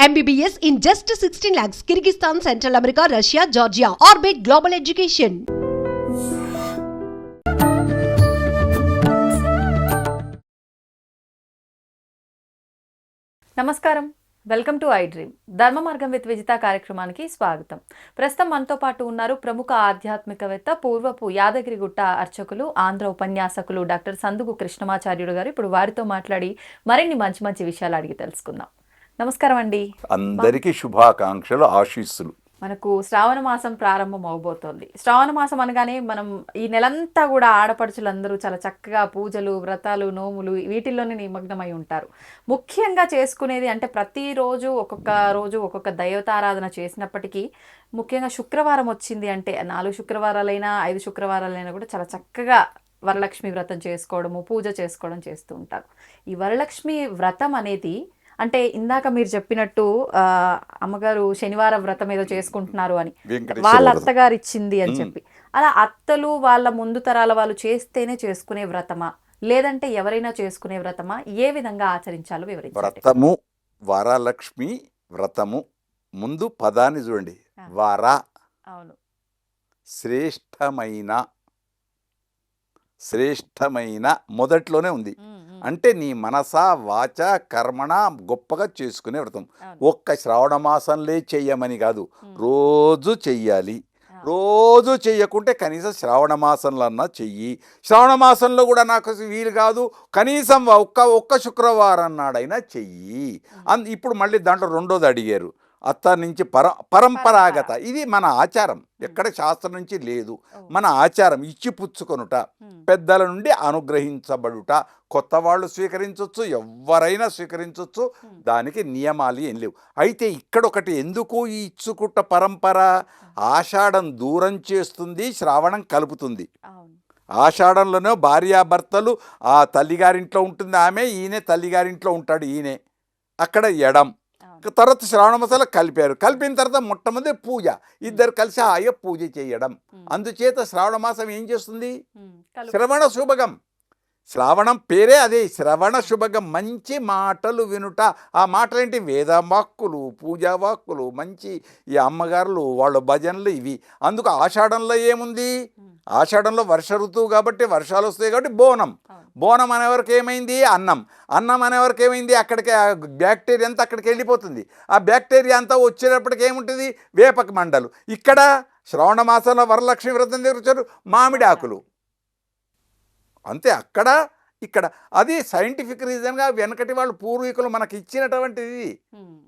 MBBS in just 16 lakhs. Kyrgyzstan, Central America, Russia, Georgia. Orbit Global Education. నమస్కారం, welcome to I dream. ధర్మ మార్గం with Vijitha కార్యక్రమానికి స్వాగతం. ప్రస్తుతం మనతో పాటు ఉన్నారు ప్రముఖ ఆధ్యాత్మికవేత్త, పూర్వపు యాదగిరిగుట్ట అర్చకులు, ఆంధ్ర ఉపన్యాసకులు డాక్టర్ సందుగు కృష్ణమాచార్యుడు గారు. ఇప్పుడు వారితో మాట్లాడి మరిన్ని మంచి మంచి విషయాలు అడిగి తెలుసుకుందాం. నమస్కారం అండి. అందరికీ శుభాకాంక్షలు, ఆశీస్సులు. మనకు శ్రావణ మాసం ప్రారంభం అవబోతోంది. శ్రావణ మాసం అనగానే మనం ఈ నెలంతా కూడా ఆడపడుచులందరూ చాలా చక్కగా పూజలు, వ్రతాలు, నోములు వీటిల్లోనే నిమగ్నమై ఉంటారు. ముఖ్యంగా చేసుకునేది అంటే ప్రతిరోజు ఒక్కొక్క దైవతారాధన చేసినప్పటికీ ముఖ్యంగా శుక్రవారం వచ్చింది అంటే 4 శుక్రవారాలైనా 5 శుక్రవారాలైనా కూడా చాలా చక్కగా వరలక్ష్మి వ్రతం చేసుకోవడము, పూజ చేసుకోవడం చేస్తూ ఉంటారు. ఈ వరలక్ష్మి వ్రతం అనేది అంటే ఇందాక మీరు చెప్పినట్టు అమ్మగారు శనివారం వ్రతం ఏదో చేసుకుంటున్నారు అని వాళ్ళ అత్తగారు ఇచ్చింది అని చెప్పి, అలా అత్తలు వాళ్ళ ముందు తరాల వాళ్ళు చేస్తేనే చేసుకునే వ్రతమా, లేదంటే ఎవరైనా చేసుకునే వ్రతమా, ఏ విధంగా ఆచరించాలో వివరించండి. వ్రతము, వరలక్ష్మి వ్రతము. ముందు పదాన్ని చూడండి. వర, అవును, శ్రేష్టమైన మొదట్లోనే ఉంది. అంటే నీ మనస, వాచ, కర్మణ గొప్పగా చేసుకునే వ్రతం. ఒక్క శ్రావణ మాసంలో చెయ్యమని కాదు, రోజు చెయ్యాలి. రోజు చెయ్యకుంటే కనీసం శ్రావణ మాసంలో అన్నా చెయ్యి. శ్రావణ మాసంలో కూడా నాకు వీలు కాదు, కనీసం ఒక్క శుక్రవారం నాడైనా చెయ్యి. ఇప్పుడు మళ్ళీ దాంట్లో రెండోది అడిగారు, అత్త నుంచి పరంపరాగత. ఇది మన ఆచారం, ఎక్కడ శాస్త్రం నుంచి లేదు. మన ఆచారం ఇచ్చి పుచ్చుకొనుట, పెద్దల నుండి అనుగ్రహించబడుట. కొత్త వాళ్ళు స్వీకరించవచ్చు, ఎవరైనా స్వీకరించవచ్చు, దానికి నియమాలు ఏం లేవు. అయితే ఇక్కడ ఒకటి, ఎందుకు ఈ ఇచ్చుకుట్ట పరంపర? ఆషాఢం దూరం చేస్తుంది, శ్రావణం కలుపుతుంది. ఆషాఢంలోనే భార్యాభర్తలు, ఆ తల్లిగారింట్లో ఉంటుంది ఆమె, ఈయన తల్లిగారింట్లో ఉంటాడు ఈయనే. అక్కడ ఎడం. తర్వాత శ్రావణ మాసాలు కలిపిన తర్వాత మొట్టమొదటి పూజ, ఇద్దరు కలిసి హాయిగా పూజ చేయడం. అందుచేత శ్రావణ మాసం ఏం చేస్తుంది? శ్రవణ శుభగం. శ్రావణం పేరే అదే, శ్రవణ శుభగం. మంచి మాటలు వినుట. ఆ మాటలేంటి? వేదవాక్కులు, పూజావాక్కులు, మంచి ఈ అమ్మగారులు వాళ్ళ భజనలు ఇవి. అందుకు ఆషాఢంలో ఏముంది? ఆషాఢంలో వర్ష ఋతువు కాబట్టి వర్షాలు వస్తాయి కాబట్టి బోనం అనేవరకు ఏమైంది? అన్నం అనేవరకు ఏమైంది? అక్కడికి బ్యాక్టీరియా అంతా అక్కడికి వెళ్ళిపోతుంది. ఆ బ్యాక్టీరియా అంతా వచ్చేటప్పటికి ఏముంటుంది? వేపక మండలు. ఇక్కడ శ్రావణ మాసంలో వరలక్ష్మి వ్రతం దగ్గర మామిడి ఆకులు అంతే. అక్కడ ఇక్కడ అది సైంటిఫిక్ రీజన్గా వెనకటి వాళ్ళు పూర్వీకులు మనకి ఇచ్చినటువంటిది.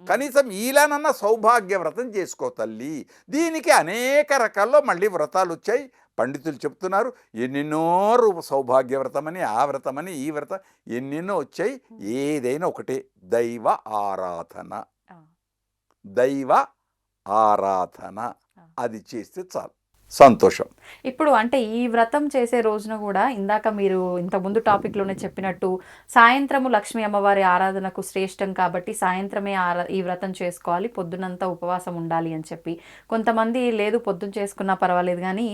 కనీసం ఈలానన్నా సౌభాగ్య వ్రతం చేసుకో తల్లి. దీనికి అనేక రకాల్లో మళ్ళీ వ్రతాలు వచ్చాయి. పండితులు చెప్తున్నారు ఎన్నెన్నో సౌభాగ్య వ్రతమని, ఆ వ్రతమని, ఈ వ్రతం ఎన్నెన్నో వచ్చాయి. ఏదైనా ఒకటే, దైవ ఆరాధన. అది చేస్తే చాలు, సంతోషం. ఇప్పుడు అంటే ఈ వ్రతం చేసే రోజున కూడా ఇందాక మీరు ఇంతకుముందు టాపిక్లోనే చెప్పినట్టు సాయంత్రము లక్ష్మీ అమ్మవారి ఆరాధనకు శ్రేష్టం కాబట్టి సాయంత్రమే ఈ వ్రతం చేసుకోవాలి, పొద్దునంతా ఉపవాసం ఉండాలి అని చెప్పి. కొంతమంది లేదు పొద్దున చేసుకున్నా పర్వాలేదు కానీ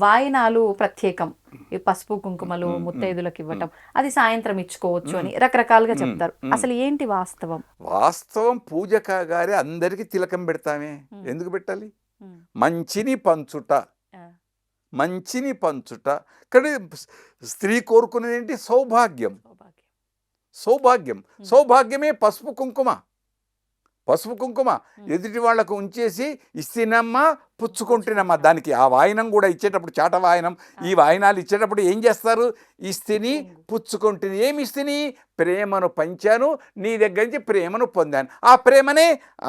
వాయినాలు ప్రత్యేకం, ఈ పసుపు కుంకుమలు ముత్తైదులకు ఇవ్వటం, అది సాయంత్రం ఇచ్చుకోవచ్చు అని రకరకాలుగా చెప్తారు. అసలు ఏంటి వాస్తవం? పూజ కాగానే అందరికీ తిలకం పెడతామే, ఎందుకు పెట్టాలి? మంచిని పంచుట. కానీ స్త్రీ కోరుకునేది ఏంటి? సౌభాగ్యమే పసుపు కుంకుమ ఎదుటి వాళ్లకు ఉంచేసి ఇస్తేనమ్మా పుచ్చుకుంటేనమ్మా. దానికి ఆ వాయనం కూడా ఇచ్చేటప్పుడు, చాట వాయనం, ఈ వాయనాలు ఇచ్చేటప్పుడు ఏం చేస్తారు? ఇస్తిని పుచ్చుకుంటుంది. ఏమి ఇస్తిని? ప్రేమను పంచాను, నీ దగ్గర నుంచి ప్రేమను పొందాను. ఆ ప్రేమనే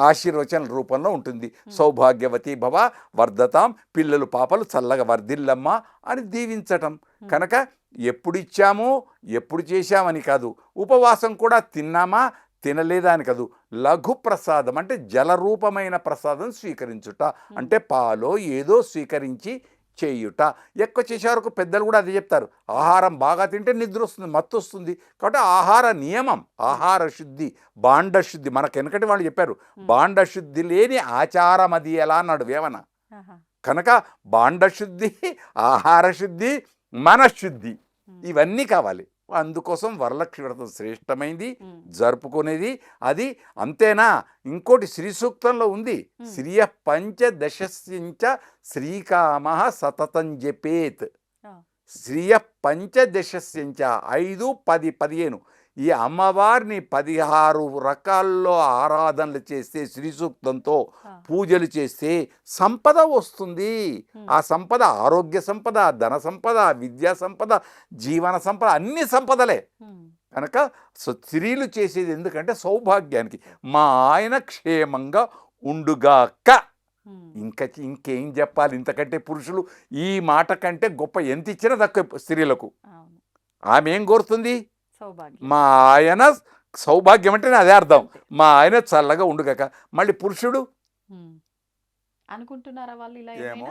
ఆశీర్వచన రూపంలో ఉంటుంది. సౌభాగ్యవతి భవ వర్ధతాం, పిల్లలు పాపలు చల్లగా వర్ధిల్లమ్మా అని దీవించటం. కనుక ఎప్పుడు ఇచ్చామో ఎప్పుడు చేశామని కాదు, ఉపవాసం కూడా తిన్నామా తినలేదా అని కాదు, లఘు ప్రసాదం అంటే జలరూపమైన ప్రసాదం స్వీకరించుట. అంటే పాలో ఏదో స్వీకరించి చేయుట. ఎక్కువ చేసే వరకు పెద్దలు కూడా అదే చెప్తారు, ఆహారం బాగా తింటే నిద్ర వస్తుంది, మత్తు వస్తుంది. కాబట్టి ఆహార నియమం, ఆహార శుద్ధి, బాండశుద్ధి. మనకు వెనకటి వాళ్ళు చెప్పారు, బాండశుద్ధి లేని ఆచారం అది ఎలా అన్నాడు వేమన. కనుక బాండశుద్ధి, ఆహార శుద్ధి, మనశుద్ధి ఇవన్నీ కావాలి. అందుకోసం వరలక్ష్మి వ్రతం శ్రేష్టమైంది, ఉమ్, జరుపుకునేది. అది అంతేనా, ఇంకోటి శ్రీ సూక్తంలో ఉంది, శ్రియ పంచదశస్యంచ శ్రీకామ సతతం జపేత్. ఆ, శ్రియ పంచదశస్యంచ 5, 10, 15 ఈ అమ్మవారిని 16 రకాల్లో ఆరాధనలు చేస్తే, శ్రీ సూక్తంతో ఆ, పూజలు చేస్తే సంపద వస్తుంది. ఆ సంపద ఆరోగ్య సంపద, ధన సంపద, విద్యా సంపద, జీవన సంపద, అన్ని సంపదలే. ఉమ్, కనుక స్త్రీలు చేసేది ఎందుకంటే సౌభాగ్యానికి, మా ఆయన క్షేమంగా ఉండుగాక. ఉమ్, ఇంకేం చెప్పాలి, ఇంతకంటే పురుషులు ఈ మాట కంటే గొప్ప ఎంత ఇచ్చినా తక్కువ స్త్రీలకు. అవును, ఆమె ఏం కోరుతుంది, సౌభాగ్యం. మా ఆయన సౌభాగ్యం అంటే అదే అర్థం, అంతే. మా ఆయన చల్లగా ఉండుగాక. మళ్ళీ పురుషుడు ఉమ్. అనుకుంటున్నారా వాళ్ళు ఇలా ఏమో.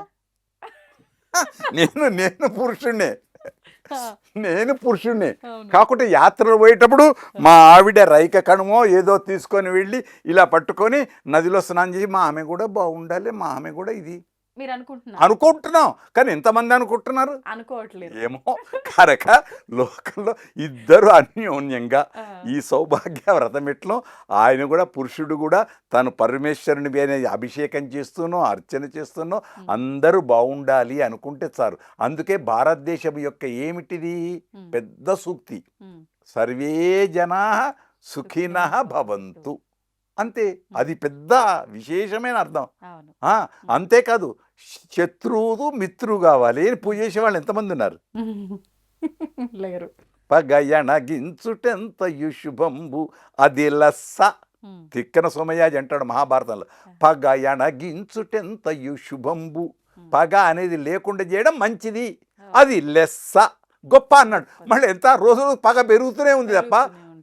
ఏమైనా? నేను పురుషుణ్ణే, ఆ, నేను పురుషుణ్ణే. అవును. కాకుంటే యాత్రలు పోయేటప్పుడు మా ఆవిడ రైక కణమో ఏదో తీసుకొని వెళ్ళి ఇలా పట్టుకొని నదిలో స్నానం చేసి మా ఆమె కూడా బాగుండాలి, మా ఆమె కూడా ఇది మీరు అనుకుంటున్నారు, అనుకుంటున్నాం. కానీ ఎంతమంది అనుకుంటున్నారు అనుకోవట్లేదు. ఏమో. కనుక లోకంలో ఇద్దరు అన్యోన్యంగా ఆ, ఈ సౌభాగ్య వ్రతం ఎట్లో ఆయన కూడా పురుషుడు కూడా తను పరమేశ్వరుని మీద అభిషేకం చేస్తూనో అర్చన చేస్తూనో అందరూ బాగుండాలి అనుకుంటే చాలు. అందుకే భారతదేశం యొక్క ఏమిటిది ఉమ్, పెద్ద సూక్తి, ఉమ్, సర్వే జనా సుఖినః భవంతు. అంతే, అది పెద్ద విశేషమైన అర్థం. అవును. అంతేకాదు, శత్రువు మిత్రువు కావాలి అని పూజ చేసే వాళ్ళు ఎంతమంది ఉన్నారు. లేరు. పగయణగించుటెంతయు శుభంబు అది లస్స. ఉమ్, తిక్కన సోమయాజి అంటాడు మహాభారతంలో, పగయణగించుటెంతయు శుభంబు. పగ అనేది లేకుండా చేయడం మంచిది, అది లెస్స గొప్ప అన్నాడు. మళ్ళీ ఎంత రోజు పగ పెరుగుతూనే ఉంది తప్ప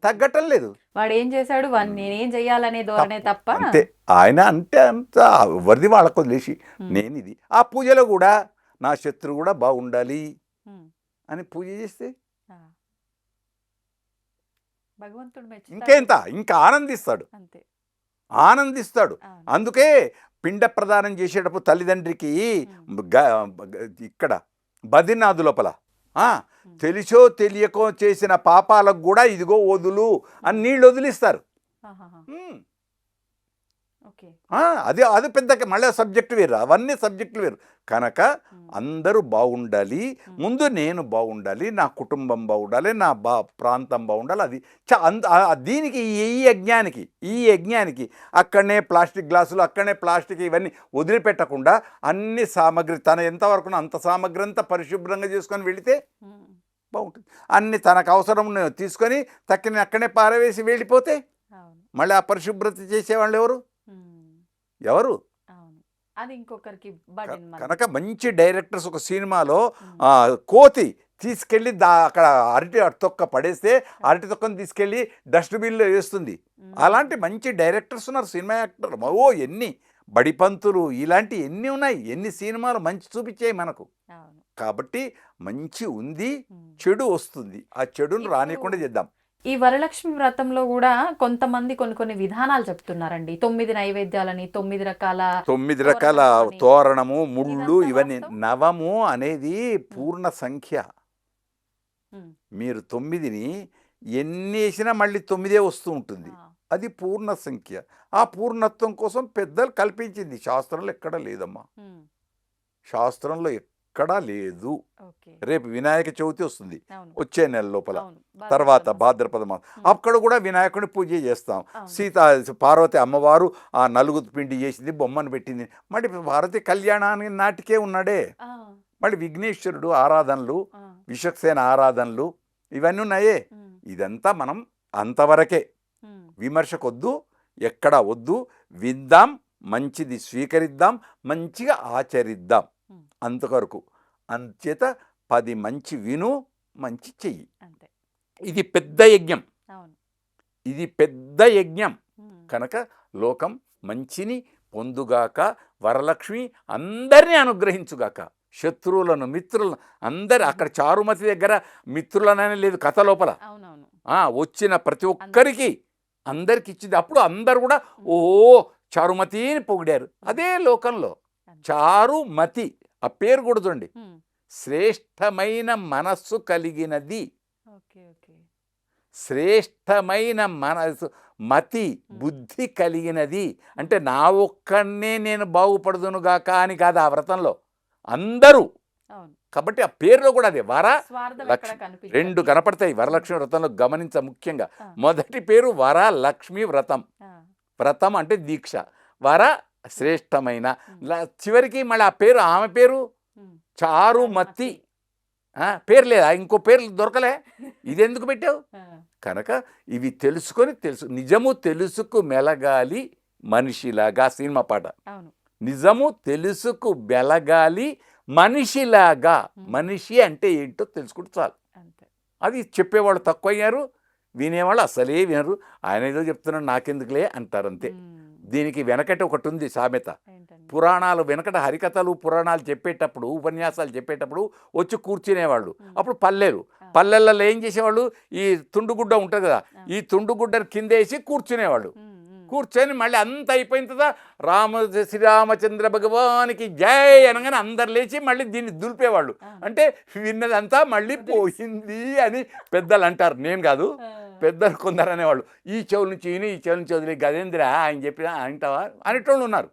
తగ్గటం లేదు. వాడు ఏం చేశాడు, వాడిని నేనేం చెయ్యాలనే ధోరణే తప్ప. అంతే, ఆయన అంటే అంత వరిది వాళ్ళకు వదిలేసి నేను ఇది. ఆ పూజలో కూడా నా శత్రువు కూడా బాగుండాలి ఉమ్, అని పూజ చేస్తే ఆ, భగవంతుడు మెచ్చుతాడు. ఇంకెంత, ఇంకా ఆనందిస్తాడు, అంతే. ఆనందిస్తాడు. అవును. అందుకే పిండ ప్రదానం చేసేటప్పుడు తల్లిదండ్రికి ఇక్కడ బద్రీనాథ్ లోపల తెలిసో తెలియకో చేసిన పాపాలకు కూడా ఇదిగో వదులు అని నీళ్ళు వదిలిస్తారు. ఆహాహా. ఓకే. అది పెద్ద మళ్ళీ సబ్జెక్ట్ వేరు, అవన్నీ సబ్జెక్టులు వేరు. కనుక అందరూ బాగుండాలి, ముందు నేను బాగుండాలి, నా కుటుంబం బాగుండాలి, నా ప్రాంతం బాగుండాలి. అది దీనికి ఈ యజ్ఞానికి అక్కడనే ప్లాస్టిక్ గ్లాసులు, అక్కడనే ప్లాస్టిక్ ఇవన్నీ వదిలిపెట్టకుండా అన్ని సామాగ్రి తన ఎంతవరకు అంత సామాగ్రి అంతా పరిశుభ్రంగా చేసుకొని వెళితే బాగుంటుంది. అన్ని తనకు అవసరం తీసుకొని తక్కిన అక్కడనే పారవేసి వెళ్ళిపోతే మళ్ళీ ఆ పరిశుభ్రత చేసేవాళ్ళు ఎవరు? అది ఇంకొకరికి. కనుక మంచి డైరెక్టర్స్ ఒక సినిమాలో కోతి తీసుకెళ్ళి అక్కడ అరటి తొక్క పడేస్తే అరటి తొక్కను తీసుకెళ్ళి డస్ట్బిన్లో వేస్తుంది. అలాంటి మంచి డైరెక్టర్స్ ఉన్నారు, సినిమా యాక్టర్. ఎన్ని బడిపంతులు ఇలాంటి ఎన్ని ఉన్నాయి, ఎన్ని సినిమాలు మంచి చూపించాయి మనకు. కాబట్టి మంచి ఉంది, చెడు వస్తుంది, ఆ చెడును రానికుండా చేద్దాం. ఈ వరలక్ష్మి వ్రతంలో కూడా కొంతమంది కొన్ని విధానాలు చెప్తున్నారండి. 9 నైవేద్యాలని, 9 రకాల తోరణము, ముళ్ళు, ఇవన్నీ. నవము అనేది పూర్ణ సంఖ్య. మీరు 9ని ఎన్ని వేసినా మళ్ళీ 9 వస్తూ ఉంటుంది, అది పూర్ణ సంఖ్య. ఆ పూర్ణత్వం కోసం పెద్దలు కల్పించింది, శాస్త్రంలో ఎక్కడా లేదమ్మా, శాస్త్రంలో ఎక్కడా లేదు. రేపు వినాయక చవితి వస్తుంది, వచ్చే నెల లోపల, తర్వాత భాద్రపద మాసం, అక్కడ కూడా వినాయకుడిని పూజ చేస్తాం. పార్వతి అమ్మవారు ఆ నలుగురు పిండి చేసింది, బొమ్మను పెట్టింది. మళ్ళీ భారతి కళ్యాణానికి నాటికే ఉన్నాడే. మళ్ళీ విఘ్నేశ్వరుడు ఆరాధనలు, విశ్వక్సేన ఆరాధనలు, ఇవన్నీ ఉన్నాయే. ఇదంతా మనం అంతవరకే, విమర్శకొద్దు, ఎక్కడా వద్దు. విందాం, మంచిది స్వీకరిద్దాం, మంచిగా ఆచరిద్దాం, అంతవరకు. అంచేత 10 మంచి విను, మంచి చెయ్యి. ఇది పెద్ద యజ్ఞం, ఇది పెద్ద యజ్ఞం. కనుక లోకం మంచిని పొందుగాక, వరలక్ష్మి అందరినీ అనుగ్రహించుగాక. శత్రువులను, మిత్రులను అందరి, అక్కడ చారుమతి దగ్గర మిత్రులననే లేదు కథ లోపల. వచ్చిన ప్రతి ఒక్కరికి అందరికి ఇచ్చింది. అప్పుడు అందరు కూడా ఓ చారుమతిని పొగిడారు. అదే లోకంలో చారుమతి, ఆ పేరు కూడా చూడండి, శ్రేష్టమైన మనస్సు కలిగినది ఓకే ఓకే. శ్రేష్టమైన మనసు మతి బుద్ధి కలిగినది అంటే నా ఒక్కనే నేను బాగుపడుదునుగాక అని కాదు ఆ వ్రతంలో అందరూ. అవును. కాబట్టి ఆ పేరులో కూడా అదే స్వార్థం ఎక్కడ వరలక్ష్మి కనిపించదు. రెండు కనపడతాయి వరలక్ష్మి వ్రతంలో గమనించ ముఖ్యంగా. ఆ. మొదటి పేరు వరలక్ష్మి వ్రతం. ఆ, వ్రతం అంటే దీక్ష. వర శ్రేష్టమైన చివరికి మళ్ళీ ఆ పేరు ఆమె పేరు ఉమ్. చారుమతి. పేరు లేదా ఇంకో పేర్లు దొరకలే, ఇది ఎందుకు పెట్టావు? ఆ, కనుక ఇవి తెలుసుకొని నిజము తెలుసుకు మెలగాలి మనిషిలాగా సినిమా పాట. అవును. నిజము తెలుసుకు మెలగాలి మనిషిలాగా. మనిషి అంటే ఏంటో తెలుసుకుంటే చాలు. అంతే. అది చెప్పేవాళ్ళు తక్కువయ్యారు, వినేవాళ్ళు అసలే వినరు. ఆయన ఏదో చెప్తున్నాడు నాకెందుకులే అంటారు అంతే. దీనికి వెనకటి ఒకటి ఉంది సామెత. ఏంటండి? పురాణాలు వెనకట హరికథలు పురాణాలు చెప్పేటప్పుడు ఉపన్యాసాలు చెప్పేటప్పుడు వచ్చి కూర్చునేవాళ్ళు. అప్పుడు పల్లెలలో ఏం చేసేవాళ్ళు, ఈ తుండుగుడ్డ ఉంటుంది కదా, ఈ తుండుగుడ్డను కిందేసి కూర్చునేవాళ్ళు. కూర్చొని మళ్ళీ అంత అయిపోయిన తర్వాత శ్రీరామచంద్ర భగవానికి జై అనగానే అందరు లేచి మళ్ళీ దీన్ని దులిపేవాళ్ళు. అంటే విన్నదంతా మళ్ళీ పోయింది అని పెద్దలు అంటారు, నేను కాదు, పెద్దలు కొందరు అనేవాళ్ళు. ఈ చెవుల నుంచి ఈయన, ఈ చెవుల నుంచి వదిలే గజేంద్ర ఆయన చెప్పినా అంటావా అనేటోళ్ళు ఉన్నారు,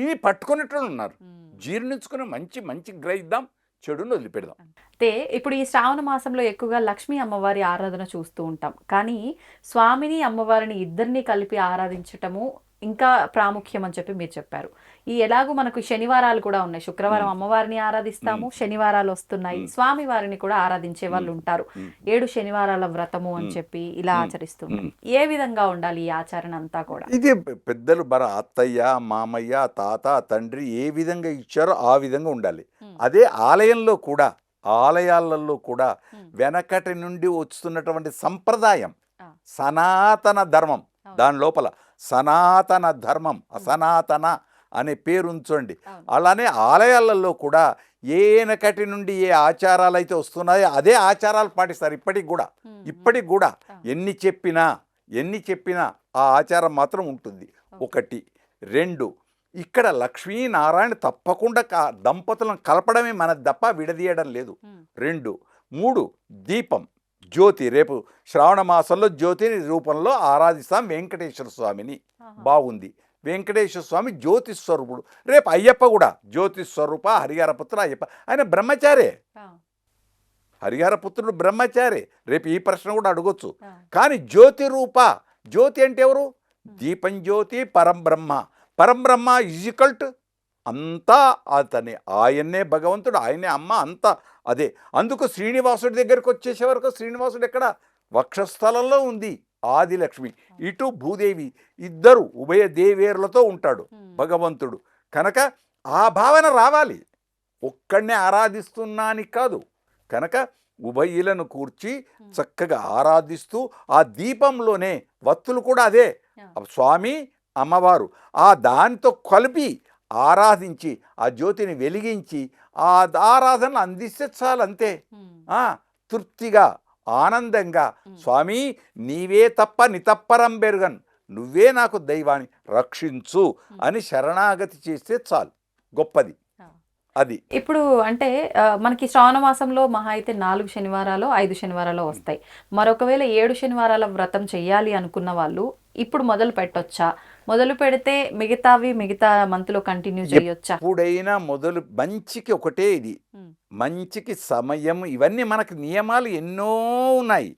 ఇవి పట్టుకునేటోళ్ళు ఉన్నారు. జీర్ణించుకుని మంచి గ్రహిద్దాం, చెడును వదిలిపెడదాం. అయితే ఇప్పుడు ఈ శ్రావణ మాసంలో ఎక్కువగా లక్ష్మీ అమ్మవారి ఆరాధన చూస్తూ ఉంటాం. కానీ స్వామిని అమ్మవారిని ఇద్దరిని కలిపి ఆరాధించటము ఇంకా ప్రాముఖ్యం అని చెప్పి మీరు చెప్పారు. ఈ ఎలాగూ మనకు శనివారాలు కూడా ఉన్నాయి. శుక్రవారం అమ్మవారిని ఆరాధిస్తాము, శనివారాలు వస్తున్నాయి, స్వామి వారిని కూడా ఆరాధించే వాళ్ళు ఉంటారు. 7 శనివారాల వ్రతము అని చెప్పి ఇలా ఆచరిస్తున్నాం. ఏ విధంగా ఉండాలి ఈ ఆచరణ అంతా కూడా? ఇది పెద్దలు అత్తయ్య, మామయ్య, తాత, తండ్రి ఏ విధంగా ఇచ్చారో ఆ విధంగా ఉండాలి. అదే ఆలయాలలో కూడా వెనకటి నుండి వస్తున్నటువంటి సంప్రదాయం, సనాతన ధర్మం, దాని లోపల సనాతన ధర్మం, అసనాతన అనే పేరు ఉంచండి. అలానే ఆలయాలలో కూడా ఏనకటి నుండి ఏ ఆచారాలు అయితే వస్తున్నాయో అదే ఆచారాలు పాటిస్తారు ఇప్పటికి కూడా ఎన్ని చెప్పినా ఆ ఆచారం మాత్రం ఉంటుంది. 1, 2 ఇక్కడ లక్ష్మీనారాయణ తప్పకుండా దంపతులను కలపడమే మనది తప్ప విడదీయడం లేదు. 2, 3 దీపం, జ్యోతి. రేపు శ్రావణ మాసంలో జ్యోతిని రూపంలో ఆరాధిస్తాం వెంకటేశ్వర స్వామిని. బాగుంది. వెంకటేశ్వర స్వామి జ్యోతి స్వరూపుడు. రేపు అయ్యప్ప కూడా జ్యోతి స్వరూప హరిహరపుత్ర అయ్యప్ప. ఆయన బ్రహ్మచారే, హరిహరపుత్రుడు బ్రహ్మచారే. రేపు ఈ ప్రశ్న కూడా అడగొచ్చు. కానీ జ్యోతి రూప, జ్యోతి అంటే ఎవరు? దీపం జ్యోతి పరంబ్రహ్మ ఈజికల్ట్ అంతా అతనే, ఆయన్నే భగవంతుడు, ఆయనే అమ్మ, అంతా అదే. అందుకు శ్రీనివాసుడి దగ్గరికి వచ్చేసే వరకు శ్రీనివాసుడు ఎక్కడ? వక్షస్థలంలో ఉంది ఆదిలక్ష్మి, ఇటు భూదేవి, ఇద్దరు ఉభయ దేవేరులతో ఉంటాడు భగవంతుడు. కనుక ఆ భావన రావాలి, ఒక్కడనే ఆరాధిస్తున్నాని కాదు. కనుక ఉభయులను కూర్చి చక్కగా ఆరాధిస్తూ ఆ దీపంలోనే వత్తులు కూడా అదే స్వామి అమ్మవారు, ఆ దానితో కలిపి ఆరాధించి ఆ జ్యోతిని వెలిగించి ఆ ఆరాధనలు అందిస్తే చాలు, అంతే. తృప్తిగా ఆనందంగా స్వామి నీవే తప్ప నితప్పరం బెరుగన్, నువ్వే నాకు దైవాన్ని రక్షించు అని శరణాగతి చేస్తే చాలు, గొప్పది అది. ఇప్పుడు అంటే మనకి శ్రావణ మాసంలో మహా అయితే 4 శనివారాలు 5 శనివారాలు వస్తాయి. మరొకవేళ 7 శనివారాల వ్రతం చెయ్యాలి అనుకున్న వాళ్ళు ఇప్పుడు మొదలు పెట్టొచ్చా? మొదలు పెడితే మిగతా మంత్లో కంటిన్యూ చేయొచ్చా? ఎప్పుడైనా మొదలు, మంచికి ఒకటే ఇది, మంచికి సమయం, ఇవన్నీ మనకి నియమాలు ఎన్నో ఉన్నాయి.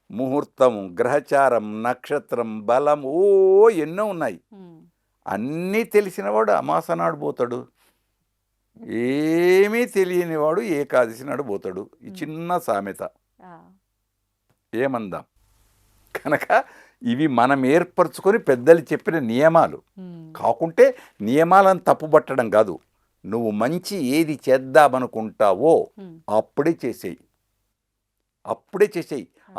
ముహూర్తం, గ్రహచారం, నక్షత్రం, బలం, ఎన్నో ఉన్నాయి. అన్నీ తెలిసినవాడు అమాస నాడు పోతాడు, ఏమీ తెలియనివాడు ఏకాదశి నాడు పోతాడు. ఈ చిన్న సామెత ఏమందాం. కనుక ఇవి మనం ఏర్పరచుకొని పెద్దలు చెప్పిన నియమాలు కాకుంటే నియమాలను తప్పుపట్టడం కాదు. నువ్వు మంచి ఏది చేద్దామనుకుంటావో అప్పుడే చేసేయి.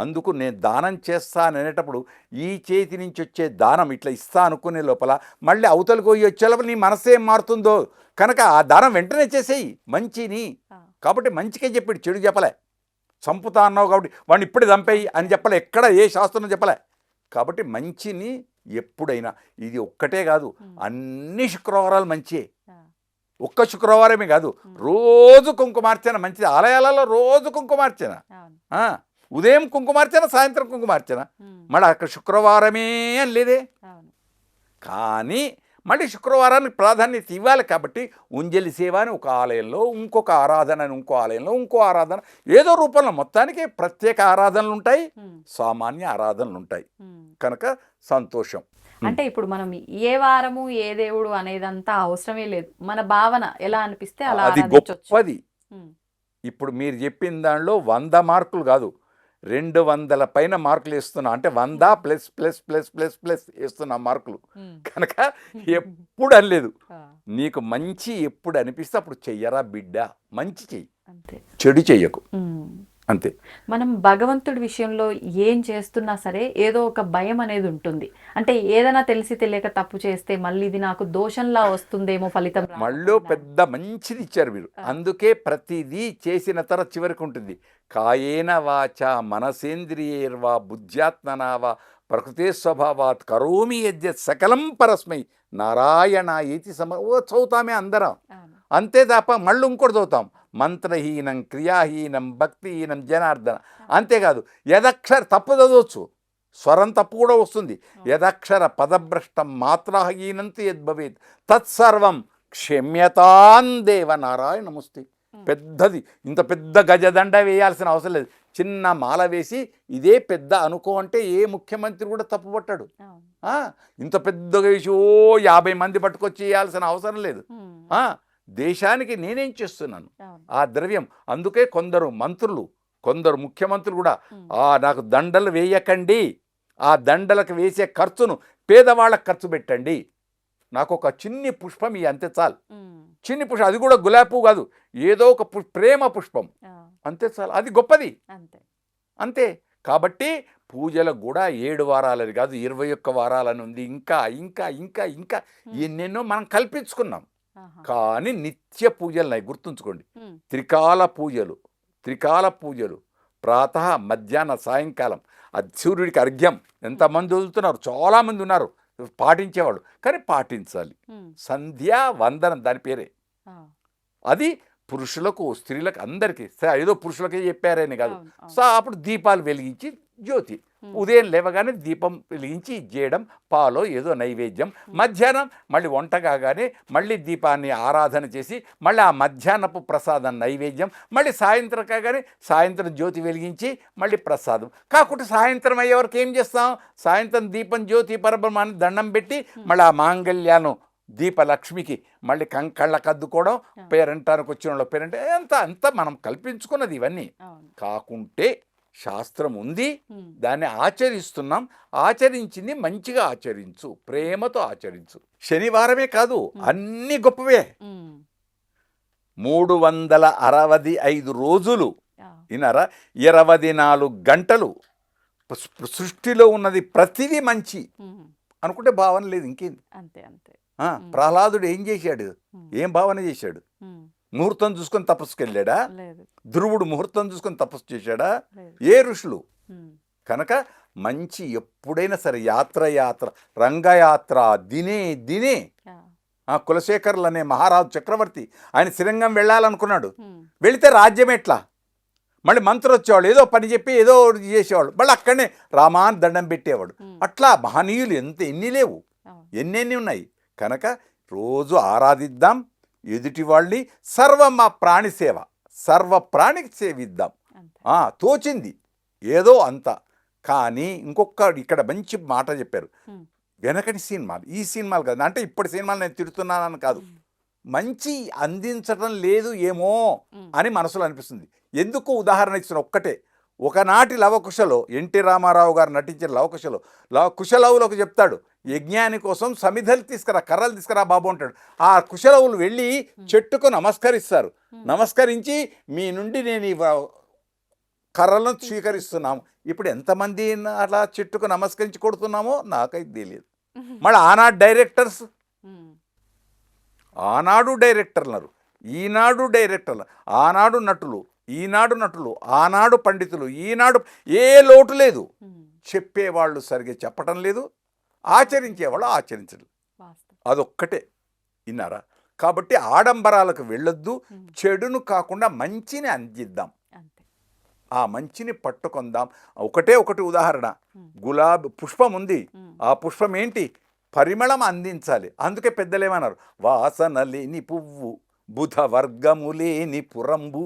అందుకు నేను దానం చేస్తాననేటప్పుడు ఈ చేతి నుంచి వచ్చే దానం ఇట్లా ఇస్తా అనుకునే లోపల మళ్ళీ అవతలకు పోయి వచ్చే లోపల నీ మనసు ఏం మారుతుందో, కనుక ఆ దానం వెంటనే చేసేయి మంచిని. కాబట్టి మంచికే చెప్పాడు, చెడు చెప్పలే. చంపుతా అన్నావు కాబట్టి వాడిని ఇప్పుడే చంపేయి అని చెప్పలే, ఎక్కడ ఏ శాస్త్రం చెప్పలే. కాబట్టి మంచిని ఎప్పుడైనా, ఇది ఒక్కటే కాదు, అన్ని శుక్రవారాలు మంచియే. ఒక్క శుక్రవారమే కాదు, రోజు కుంకుమార్చన మంచిది. ఆలయాలలో రోజు కుంకుమార్చన. ఉదయం కుంకుమార్చన, సాయంత్రం కుంకుమార్చన. మళ్ళీ అక్కడ శుక్రవారమే అని లేదే. అవును. కానీ మళ్ళీ శుక్రవారానికి ప్రాధాన్యత ఇవ్వాలి కాబట్టి ఉంజలి సేవ అని ఒక ఆలయంలో, ఇంకొక ఆరాధన అని ఇంకో ఆలయంలో, ఇంకో ఆరాధన, ఏదో రూపంలో మొత్తానికి ప్రత్యేక ఆరాధనలు ఉంటాయి, సామాన్య ఆరాధనలు ఉంటాయి. కనుక సంతోషం. అంటే ఇప్పుడు మనం ఏ వారము ఏ దేవుడు అనేదంతా అవసరమే లేదు, మన భావన ఎలా అనిపిస్తే అలా అది ఆరాధించొచ్చు. గొప్పది. ఇప్పుడు మీరు చెప్పిన దానిలో 100 మార్కులు కాదు, 200 పైన మార్కులు వేస్తున్నా. అంటే 100 plus plus plus plus plus వేస్తున్నా మార్కులు. కనుక ఎప్పుడు అనలేదు, నీకు మంచి ఎప్పుడు అనిపిస్తే అప్పుడు చెయ్యరా బిడ్డ, మంచి చెయ్యి, అంతే, చెడు చెయ్యకు, అంతే. మనం భగవంతుడి విషయంలో ఏం చేస్తున్నా సరే ఏదో ఒక భయం అనేది ఉంటుంది. అంటే ఏదైనా తెలిసి తెలియక తప్పు చేస్తే మళ్ళీ ఇది నాకు దోషంలా వస్తుందేమో ఫలితం మళ్ళీ పెద్ద మంచిది ఇచ్చారు మీరు. అందుకే ప్రతిదీ చేసిన తర్వాత చివరికి ఉంటుంది, కాయేన వాచ మనసేంద్రియైర్వా బుద్ధ్యాత్మనావా ప్రకృతే స్వభావాత్ కరోమి యద్యత్ సకలం పరస్మై నారాయణ ఏతి చదువుతామే అందరం. అంతే తప్ప మళ్ళీ ఇంకోటి చదువుతాం, మంత్రహీనం క్రియాహీనం భక్తిహీనం జనార్దన. అంతేకాదు యదక్షర తప్పు చదవచ్చు, స్వరం తప్పు కూడా వస్తుంది. యదక్షర పదభ్రష్టం మాత్రాహీనంత యద్భవేత్ తత్సర్వం క్షమ్యతాం దేవ నారాయణముస్తి. పెద్దది, ఇంత పెద్ద గజదండ వేయాల్సిన అవసరం లేదు, చిన్న మాల వేసి ఇదే పెద్ద అనుకో అంటే ఏ ముఖ్యమంత్రి కూడా తప్పు పట్టాడు. ఇంత పెద్దగా వేసి 50 మంది పట్టుకొచ్చి వేయాల్సిన అవసరం లేదు. దేశానికి నేనేం చేస్తున్నాను ఆ ద్రవ్యం. అందుకే కొందరు మంత్రులు, కొందరు ముఖ్యమంత్రులు కూడా నాకు దండలు వేయకండి, ఆ దండలకు వేసే ఖర్చును పేదవాళ్ళకు ఖర్చు పెట్టండి, నాకు ఒక చిన్ని పుష్పం ఈ అంతే చాలు, చిన్ని పుష్పం, అది కూడా గులాబీ పువ్వు కాదు, ఏదో ఒక ప్రేమ పుష్పం అంతే చాలు, అది గొప్పది, అంతే. కాబట్టి పూజలకు కూడా 7 వారాలని కాదు 21 వారాలని ఉంది, ఇంకా ఇంకా ఇంకా ఇంకా ఎన్నెన్నో మనం కల్పించుకున్నాం. కానీ నిత్య పూజలు గుర్తుంచుకోండి, త్రికాల పూజలు ప్రాతः మధ్యాహ్న సాయంకాలం. సూర్యుడికి అర్ఘ్యం ఎంతమంది వదులుతున్నారు, చాలామంది ఉన్నారు పాటించేవాళ్ళు, కానీ పాటించాలి. సంధ్యా వందనం దాని పేరే. అది పురుషులకు స్త్రీలకు అందరికీ, ఏదో పురుషులకే చెప్పారని కాదు. సో అప్పుడు దీపాలు వెలిగించి జ్యోతి, ఉదయం లేవగానే దీపం వెలిగించి ఇచ్చేయడం, పాలో ఏదో నైవేద్యం, మధ్యాహ్నం మళ్ళీ వంట కాగానే మళ్ళీ దీపాన్ని ఆరాధన చేసి మళ్ళీ ఆ మధ్యాహ్నపు ప్రసాదం నైవేద్యం, మళ్ళీ సాయంత్రం కాగానే సాయంత్రం జ్యోతి వెలిగించి మళ్ళీ ప్రసాదం. కాకుండా సాయంత్రం అయ్యే వరకు ఏం చేస్తాం, సాయంత్రం దీపం జ్యోతి పరబ్రహ్మాన్ని దండం పెట్టి మళ్ళీ ఆ మాంగళ్యాను దీపలక్ష్మికి మళ్ళీ కళ్ళకు అద్దుకోవడం, పేరంటానికి వచ్చిన వాళ్ళు పేరంటే అంతా మనం కల్పించుకున్నది. ఇవన్నీ కాకుంటే శాస్త్రం ఉంది, దాన్ని ఆచరిస్తున్నాం, ఆచరించింది మంచిగా ఆచరించు, ప్రేమతో ఆచరించు. శనివారమే కాదు అన్ని గొప్పవే. 365 రోజులు విన్నారా, 24 గంటలు సృష్టిలో ఉన్నది ప్రతిదీ మంచి అనుకుంటే భావన లేదు, ఇంకేంది. ప్రహ్లాదుడు ఏం చేశాడు, ఏం భావన చేశాడు, ముహూర్తం చూసుకొని తపస్సుకు వెళ్ళాడా, ధ్రువుడు ముహూర్తం చూసుకొని తపస్సు చేశాడా, ఏ ఋషులు. కనుక మంచి ఎప్పుడైనా సరే యాత్ర రంగయాత్ర దినే కులశేఖరులు అనే మహారాజు చక్రవర్తి ఆయన శ్రీరంగం వెళ్ళాలనుకున్నాడు, వెళితే రాజ్యం ఎట్లా, మళ్ళీ మంత్రులు వచ్చేవాళ్ళు, ఏదో పని చెప్పి ఏదో చేసేవాళ్ళు, మళ్ళీ అక్కడనే రామాన్ దండం పెట్టేవాడు. అట్లా మహనీయులు ఎన్ని లేవు, ఎన్నెన్ని ఉన్నాయి. కనుక రోజు ఆరాధిద్దాం ఎదుటి వాళ్ళని, సర్వం ఆ ప్రాణి సేవ, సర్వ ప్రాణికి సేవిద్దాం, తోచింది ఏదో అంత. కానీ ఇంకొక ఇక్కడ మంచి మాట చెప్పారు, వెనకటి సినిమాలు ఈ సినిమాలు కాదు, అంటే ఇప్పటి సినిమాలు నేను తిడుతున్నానని కాదు, మంచి అందించడం లేదు ఏమో అని మనసులో అనిపిస్తుంది. ఎందుకు ఉదాహరణ ఇచ్చిన ఒక్కటే, ఒకనాటి లవకుశలో ఎన్టీ రామారావు గారు నటించిన లవకుశలో కుశలవులకు చెప్తాడు, యజ్ఞాని కోసం సమిధలు తీసుకురా, కర్రలు తీసుకురా బాబు అంటాడు. ఆ కుశలవులు వెళ్ళి చెట్టుకు నమస్కరిస్తారు, నమస్కరించి మీ నుండి నేను ఈ కర్రలను స్వీకరిస్తున్నాము. ఇప్పుడు ఎంతమంది అలా చెట్టుకు నమస్కరించి కొడుతున్నామో నాకైతే తెలియదు. మళ్ళీ ఆనాడు డైరెక్టర్స్, ఆనాడు డైరెక్టర్లు, ఈనాడు డైరెక్టర్లు, ఆనాడు నటులు, ఈనాడు నటులు, ఆనాడు పండితులు, ఈనాడు ఏ లోటు లేదు. చెప్పేవాళ్ళు సరిగ్గా చెప్పటం లేదు, ఆచరించేవాళ్ళు ఆచరించడం, అదొక్కటే. విన్నారా? కాబట్టి ఆడంబరాలకు వెళ్ళొద్దు, చెడును కాకుండా మంచిని అందిద్దాం, ఆ మంచిని పట్టుకుందాం. ఒకటే ఒకటి ఉదాహరణ, గులాబీ పుష్పం ఉంది, ఆ పుష్పం ఏంటి, పరిమళం అందించాలి. అందుకే పెద్దలు ఏమన్నారు, వాసన లేని పువ్వు బుధ వర్గము లేని పురంబు.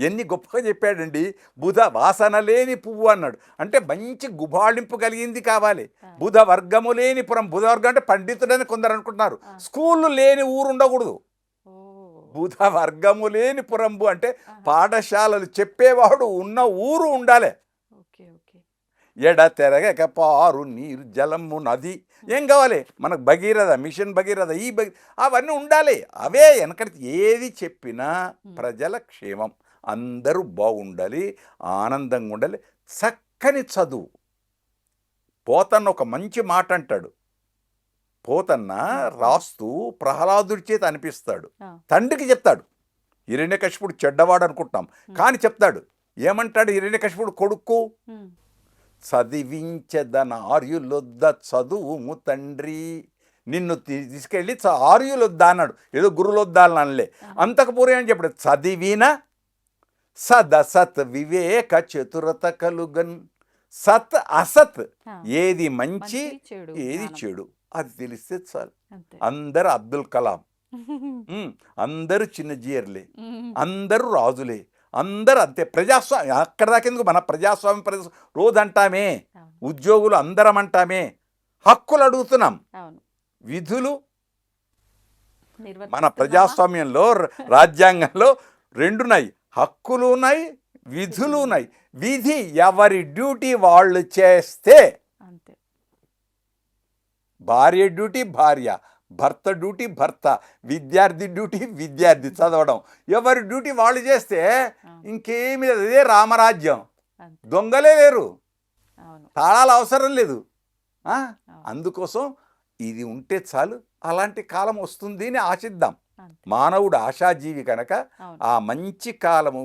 ఎన్ని గొప్పగా చెప్పాడండి. బుధ వాసన లేని పువ్వు అన్నాడు, అంటే మంచి గుబాళింపు కలిగింది కావాలి. బుధ వర్గము లేని పురం, బుధ వర్గం అంటే పండితుడని కొందరు అనుకుంటున్నారు. స్కూళ్ళు లేని ఊరు ఉండకూడదు. బుధ వర్గము లేని పురంబు అంటే పాఠశాలలు చెప్పేవాడు ఉన్న ఊరు ఉండాలి. ఎడ తెరగక పారు నీరు జలము నది, ఏం కావాలి మనకు, భగీరథ మిషన్ భగీరథ, ఈ అవన్నీ ఉండాలి. అవే వెనకటి ఏది చెప్పినా ప్రజల క్షేమం, అందరూ బాగుండాలి, ఆనందంగా ఉండాలి. చక్కని చదువు. పోతన్న ఒక మంచి మాట అంటాడు. పోతన్న రాస్తూ ప్రహ్లాదుడి చేత అనిపిస్తాడు, తండ్రికి చెప్తాడు. హిరణ్యకశిపుడు చెడ్డవాడు అనుకుంటున్నాం, కానీ చెప్తాడు. ఏమంటాడు హిరణ్యకశిపుడు కొడుకు, చదివించదన ఆర్యులొద్ద చదువుము తండ్రి, నిన్ను తీసుకెళ్ళి ఆర్యులొద్దా అన్నాడు. ఏదో గురులొద్దా అనలే, అంతకు పూర్వం అని చెప్పాడు. చదివిన సదసత్ వివేక చతురత కలుగన్. సత్ అసత్, ఏది మంచి ఏది చెడు అది తెలిస్తే చాలు. అందరు అబ్దుల్ కలాం, అందరూ చిన్నజీయర్లే, అందరూ రాజులే, అందరూ అంతే. ప్రజాస్వామ్యం అక్కడ దాకెందుకు, మన ప్రజాస్వామ్యం రోజు అంటామే, ఉద్యోగులు అందరం అంటామే, హక్కులు అడుగుతున్నాం. విధులు మన ప్రజాస్వామ్యంలో రాజ్యాంగంలో రెండున్నాయి, హక్కులు ఉన్నాయి, విధులు ఉన్నాయి. విధి ఎవరి డ్యూటీ వాళ్ళు చేస్తే, భార్య డ్యూటీ భార్య, భర్త డ్యూటీ భర్త, విద్యార్థి డ్యూటీ విద్యార్థి చదవడం, ఎవరి డ్యూటీ వాళ్ళు చేస్తే ఇంకేమి లేదు. అదే రామరాజ్యం. దొంగలే లేరు, తాళాలు అవసరం లేదు. అందుకోసం ఇది ఉంటే చాలు, అలాంటి కాలం వస్తుంది అని ఆశిద్దాం. మానవుడు ఆశాజీవి కనుక ఆ మంచి కాలము,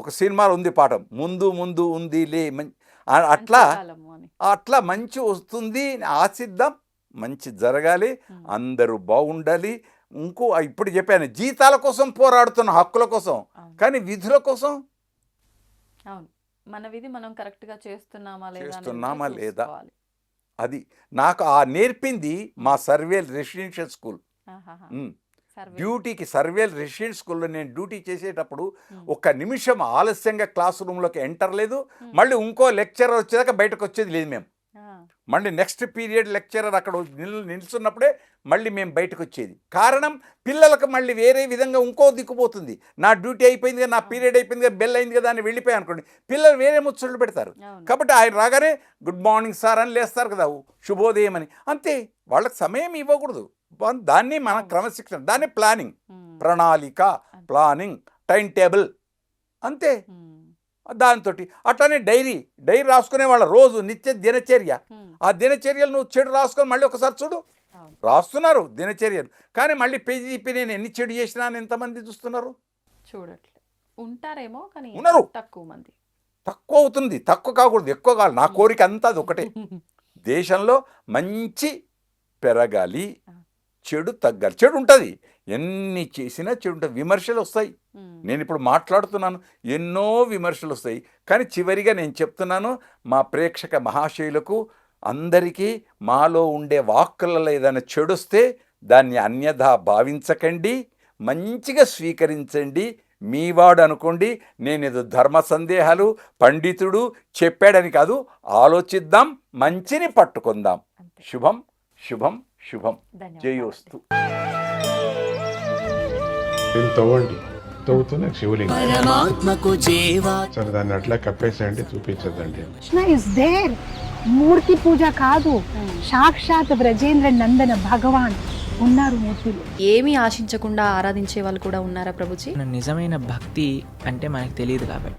ఒక సినిమాలో ఉంది పాఠం, ముందు ముందు ఉంది లే, అట్లా అట్లా మంచి వస్తుంది అని ఆశిద్దాం. మంచి జరగాలి, అందరూ బాగుండాలి. ఇంకో ఇప్పుడు చెప్పాను, జీతాల కోసం పోరాడుతున్న, హక్కుల కోసం, కానీ విధుల కోసం మన విధి మనం కరెక్ట్గా చేస్తున్నామా లేదా అది నాకు నేర్పింది మా సర్వేల్ రెసిడెన్షియల్ స్కూల్. డ్యూటీకి సర్వేల్ రెసిడెన్షియల్ స్కూల్లో నేను డ్యూటీ చేసేటప్పుడు ఒక్క నిమిషం ఆలస్యంగా క్లాస్ రూమ్లోకి ఎంటర్ లేదు. మళ్ళీ ఇంకో లెక్చరర్ వచ్చేదాకా బయటకు వచ్చేది లేదు. మేము మళ్ళీ నెక్స్ట్ పీరియడ్ లెక్చరర్ అక్కడ నిల్చున్నప్పుడే మళ్ళీ మేము బయటకు వచ్చేది. కారణం, పిల్లలకు మళ్ళీ వేరే విధంగా ఇంకో దిక్కుపోతుంది. నా డ్యూటీ అయిపోయింది కదా, నా పీరియడ్ అయిపోయింది కదా, బెల్ అయింది కదా అని వెళ్ళిపోయాయి అనుకోండి, పిల్లలు వేరే ముచ్చట్లు పెడతారు. కాబట్టి ఆయన రాగానే గుడ్ మార్నింగ్ సార్ అని లేస్తారు కదా, శుభోదయం అని, అంతే. వాళ్ళకి సమయం ఇవ్వకూడదు. దాన్ని మన క్రమశిక్షణ, దాన్ని ప్లానింగ్, ప్రణాళిక, ప్లానింగ్, టైం టేబుల్, అంతే. దాంతో అట్లానే డైరీ రాసుకునే వాళ్ళ రోజు నిత్య దినచర్య. ఆ దినచర్యలు నువ్వు చెడు రాసుకొని మళ్ళీ ఒకసారి చూడు, రాస్తున్నారు దినచర్యలు, కానీ మళ్ళీ పేజీ నేను ఎన్ని చెడు చేసినా ఎంతమంది చూస్తున్నారు, చూడట్లేదు. ఉంటారేమో కానీ ఉన్నారు, తక్కువ మంది. తక్కువ అవుతుంది, తక్కువ కాకూడదు, ఎక్కువ కావాలి. నా కోరిక అంతా అది ఒకటే, దేశంలో మంచి పెరగాలి, చెడు తగ్గాలి. చెడు ఉంటుంది, ఎన్ని చేసినా చెడు ఉంటుంది, విమర్శలు వస్తాయి. నేను ఇప్పుడు మాట్లాడుతున్నాను, ఎన్నో విమర్శలు వస్తాయి, కానీ చివరిగా నేను చెప్తున్నాను మా ప్రేక్షక మహాశయులకు అందరికీ, మాలో ఉండే వాక్కులలో ఏదైనా చెడొస్తే దాన్ని అన్యథా భావించకండి, మంచిగా స్వీకరించండి, మీవాడు అనుకోండి. నేనేదో ధర్మ సందేహాలు పండితుడు చెప్పాడని కాదు, ఆలోచిద్దాం, మంచిని పట్టుకుందాం. శుభం శుభం శుభం. జయోస్తు. తవ్వండి, తవ్వుతున్న శివలింగం సరే, దాన్ని అట్లా కప్పేసేయండి, చూపించదండి. Krishna is there. మూర్తి పూజ కాదు, సాక్షాత్ బ్రజేంద్ర నందన భగవాన్ ఉన్నారు మూర్తిలో. ఏమీ ఆశించకుండా ఆరాధించే వాళ్ళు కూడా ఉన్నారా ప్రభుజీ? నిజమైన భక్తి అంటే మనకు తెలియదు కాబట్టి